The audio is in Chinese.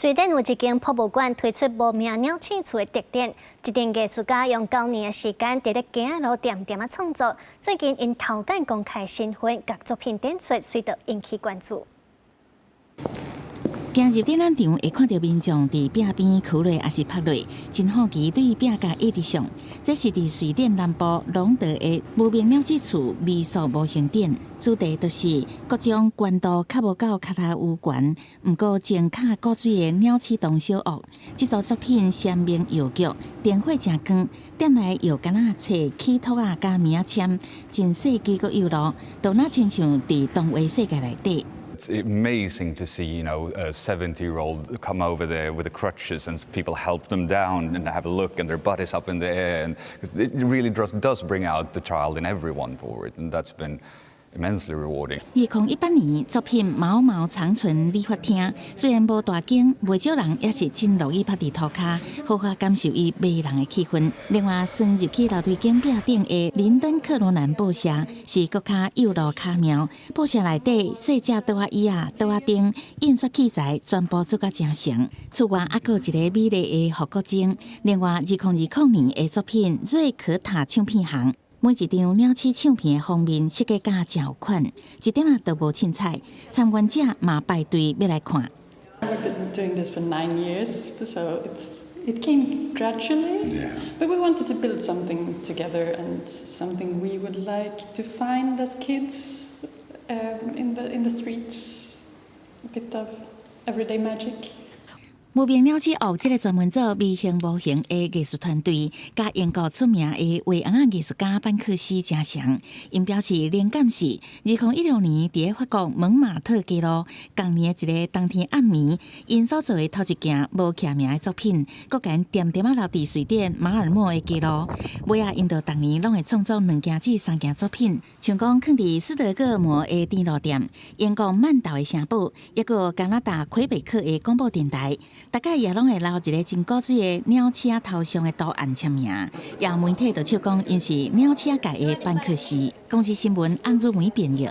瑞典有一间博物馆推出无名鸟鼠厝的特点，一群艺术家用9年的时间，伫咧街仔路点点啊创作。最近因头间公开身份，甲作品展出，随着引起关注。行入展览场，会看到民众伫壁边哭泪，也是拍泪，真好奇对壁甲一直上。这是伫瑞典南部隆德的无名鸟鼠厝美术模型展，主题就是各种关度较无够脚头有悬，毋过前卡古水的鸟鼠洞小屋。这组作品鲜明又剧，电火正光，店内又敢若找起托啊加名签，真细枝阁有路，都那亲像伫动画世界内底。It's amazing to see, a 70-year-old come over there with the crutches and people help them down and have a look and their butt is up in the air. And it really does bring out the child in everyone forward. And that's been immensely rewarding. 2018年作品《毛毛长存理发厅》，虽然无大景，袂少人也是真乐意拍伫涂骹，好好感受伊迷人的气氛。另外，钻入去楼梯间壁顶的林登克罗南布社，是国家幼路卡苗。布社内底细只桌仔椅啊、桌仔顶、印刷器材全部做甲真成。厝外还有一个美丽的复古钟。另外，2020年的作品《瑞可塔唱片行》。每一张鸟鼠唱片的封面设计甲真有款，一点都无凊彩。参观者嘛排队要来看。We've been doing this for 9 years, so it came gradually. Yeah. But we wanted to build something together and something we would like to find as kids in the streets. A bit of everyday magic. 无名鸟鼠屋这个专门做微型模型的艺术团队，甲英国出名的画红艺术家班克斯真像。因表示灵感是2016年伫法国蒙马特街路，同年一个冬天暗暝，因所做的头一件无起名的作品，各间点点啊留伫瑞典马尔默的街路。尾啊，因着逐年拢会创作2件至3件作品，像讲放伫斯德哥尔摩的电路店、英国曼岛的城堡，抑个加拿大魁北克的广播电台。大概也拢会留一个真古锥的鸟鼠头上的图案签名，也媒体就笑讲因是鸟鼠界的班克斯。公司新闻安如梅编译。